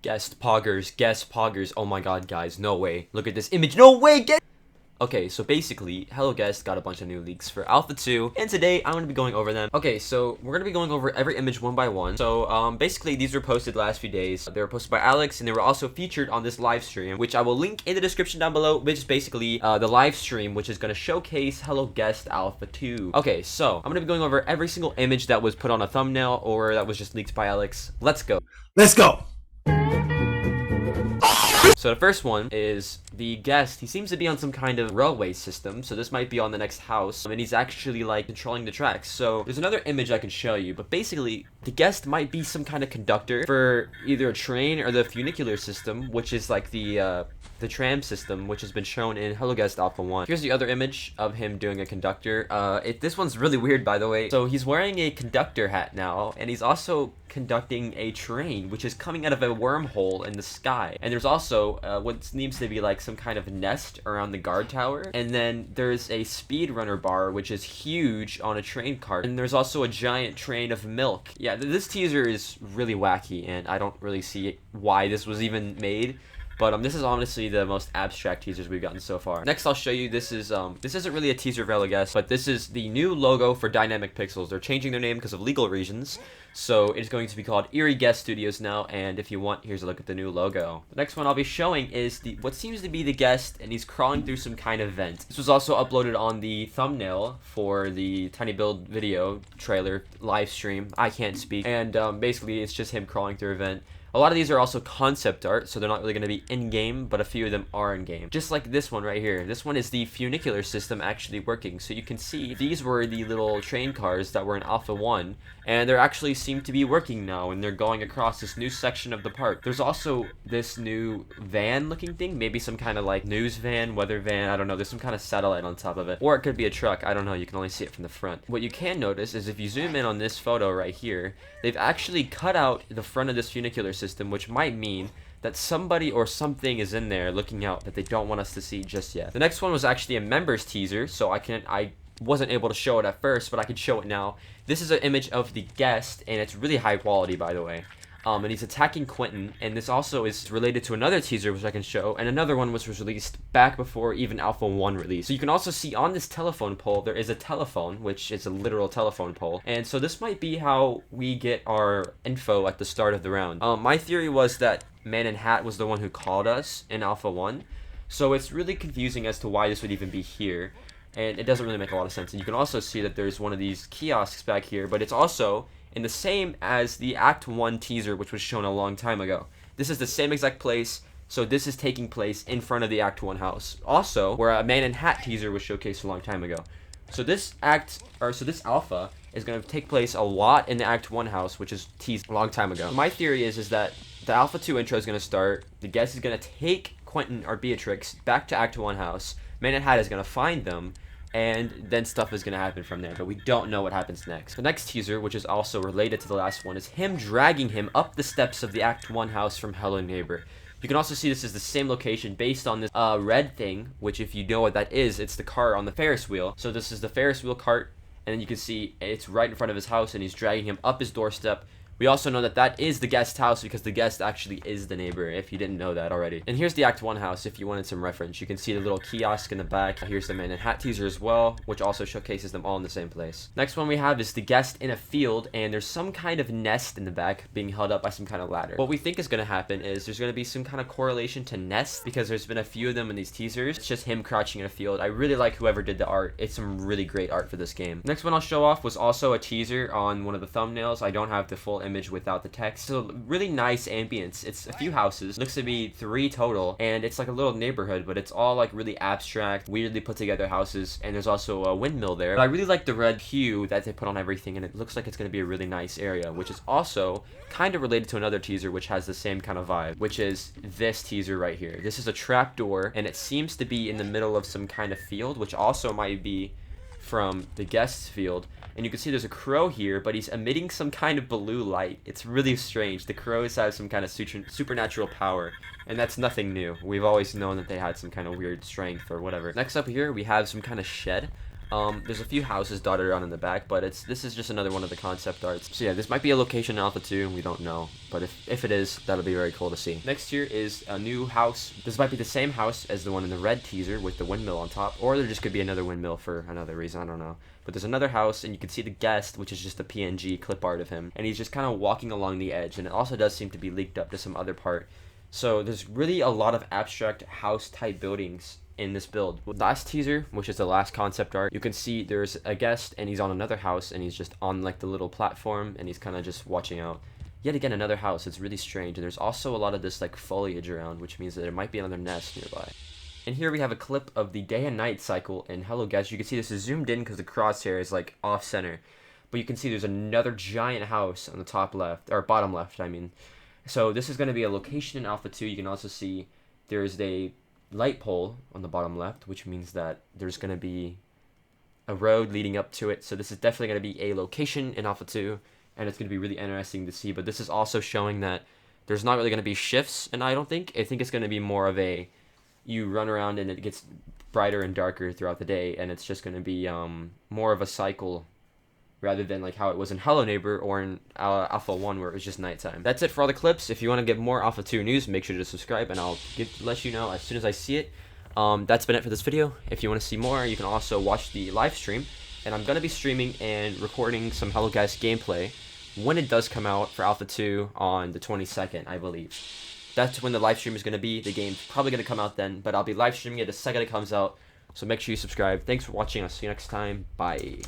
Guest poggers. Oh my god, guys, no way. Look at this image. No way, get. Okay, so basically, Hello Guest got a bunch of new leaks for Alpha 2, and today I'm going to be going over them. Okay, so we're going to be going over every image one by one. So, basically, these were posted last few days. They were posted by Alex, and they were also featured on this live stream, which I will link in the description down below, which is basically the live stream, which is going to showcase Hello Guest Alpha 2. Okay, so I'm going to be going over every single image that was put on a thumbnail or that was just leaked by Alex. Let's go. Let's go! So the first one is the guest. He seems to be on some kind of railway system, so this might be on the next house, and he's actually like controlling the tracks. So there's another image I can show you, but basically the guest might be some kind of conductor for either a train or the funicular system, which is like the tram system, which has been shown in Hello Guest Alpha 1. Here's the other image of him doing a conductor. This one's really weird, by the way. So he's wearing a conductor hat now, and he's also conducting a train, which is coming out of a wormhole in the sky. And there's also what seems to be like some kind of nest around the guard tower. And then there's a speedrunner bar, which is huge on a train cart. And there's also a giant train of milk. Yeah, this teaser is really wacky, and I don't really see why this was even made. But this is honestly the most abstract teasers we've gotten so far. Next, I'll show you, this isn't really a teaser of Hello Guest, but this is the new logo for Dynamic Pixels. They're changing their name because of legal reasons. So it's going to be called Eerie Guest Studios now, and if you want, here's a look at the new logo. The next one I'll be showing is what seems to be the guest, and he's crawling through some kind of vent. This was also uploaded on the thumbnail for the Tiny Build video trailer live stream. I can't speak. And basically, it's just him crawling through a vent. A lot of these are also concept art, so they're not really going to be in-game, but a few of them are in-game. Just like this one right here. This one is the funicular system actually working. So you can see these were the little train cars that were in Alpha 1, and they actually seem to be working now, and they're going across this new section of the park. There's also this new van-looking thing, maybe some kind of like news van, weather van, I don't know. There's some kind of satellite on top of it. Or it could be a truck, I don't know. You can only see it from the front. What you can notice is if you zoom in on this photo right here, they've actually cut out the front of this funicular system, which might mean that somebody or something is in there looking out that they don't want us to see just yet. The next one was actually a members teaser, so I wasn't able to show it at first, but I could show it now. This is an image of the guest, and it's really high quality, by the way. And he's attacking Quentin, and this also is related to another teaser which I can show, and another one which was released back before even Alpha 1 released. So you can also see on this telephone pole there is a telephone, which is a literal telephone pole, and so this might be how we get our info at the start of the round. My theory was that Man in Hat was the one who called us in Alpha 1, so it's really confusing as to why this would even be here, and it doesn't really make a lot of sense. And you can also see that there's one of these kiosks back here, but it's also in the same as the Act 1 teaser, which was shown a long time ago. This is the same exact place, so this is taking place in front of the Act 1 house. Also, where a Man in Hat teaser was showcased a long time ago. So this alpha is going to take place a lot in the Act 1 house, which is teased a long time ago. My theory is that the Alpha 2 intro is going to start, the guest is going to take Quentin or Beatrix back to Act 1 house, Man in Hat is going to find them, and then stuff is going to happen from there, but we don't know what happens next. The next teaser, which is also related to the last one, is him dragging him up the steps of the Act 1 house from Hello Neighbor. You can also see this is the same location based on this red thing, which if you know what that is, it's the car on the Ferris wheel. So this is the Ferris wheel cart, and then you can see it's right in front of his house, and he's dragging him up his doorstep. We also know that that is the guest house because the guest actually is the neighbor, if you didn't know that already. And here's the Act 1 house if you wanted some reference. You can see the little kiosk in the back. Here's the Man in Hat teaser as well, which also showcases them all in the same place. Next one we have is the guest in a field, and there's some kind of nest in the back being held up by some kind of ladder. What we think is going to happen is there's going to be some kind of correlation to nests because there's been a few of them in these teasers. It's just him crouching in a field. I really like whoever did the art. It's some really great art for this game. Next one I'll show off was also a teaser on one of the thumbnails. I don't have the full image without the text. So really nice ambience. It's a few houses. Looks to be 3 total, and it's like a little neighborhood, but it's all like really abstract, weirdly put together houses, and there's also a windmill there. But I really like the red hue that they put on everything, and it looks like it's going to be a really nice area, which is also kind of related to another teaser which has the same kind of vibe, which is this teaser right here. This is a trapdoor, and it seems to be in the middle of some kind of field, which also might be from the guest's field. And you can see there's a crow here, but he's emitting some kind of blue light. It's really strange. The crows have some kind of supernatural power, and that's nothing new. We've always known that they had some kind of weird strength or whatever. Next up here, we have some kind of shed. There's a few houses dotted around in the back, but this is just another one of the concept arts. So yeah, this might be a location in Alpha 2, we don't know, but if it is, that'll be very cool to see. Next here is a new house. This might be the same house as the one in the red teaser with the windmill on top, or there just could be another windmill for another reason, I don't know. But there's another house, and you can see the guest, which is just a PNG clip art of him, and he's just kind of walking along the edge, and it also does seem to be leaked up to some other part. So there's really a lot of abstract house type buildings in this build. Last teaser, which is the last concept art, you can see there's a guest and he's on another house and he's just on like the little platform and he's kind of just watching out. Yet again, another house. It's really strange, and there's also a lot of this like foliage around, which means that there might be another nest nearby. And here we have a clip of the day and night cycle in Hello Guest. You can see this is zoomed in because the crosshair is like off center, but you can see there's another giant house on the top left, or bottom left, I mean. So this is going to be a location in Alpha 2. You can also see there's a light pole on the bottom left, which means that there's going to be a road leading up to it. So this is definitely going to be a location in Alpha 2, and it's going to be really interesting to see. But this is also showing that there's not really going to be shifts, and I think it's going to be more of a, you run around and it gets brighter and darker throughout the day, and it's just going to be more of a cycle rather than like how it was in Hello Neighbor or in Alpha 1 where it was just nighttime. That's it for all the clips. If you want to get more Alpha 2 news, make sure to subscribe and I'll let you know as soon as I see it. That's been it for this video. If you want to see more, you can also watch the live stream, and I'm going to be streaming and recording some Hello Guys gameplay when it does come out for Alpha 2 on the 22nd, I believe. That's when the live stream is going to be. The game's probably going to come out then, but I'll be live streaming it the second it comes out, so make sure you subscribe. Thanks for watching. I'll see you next time. Bye.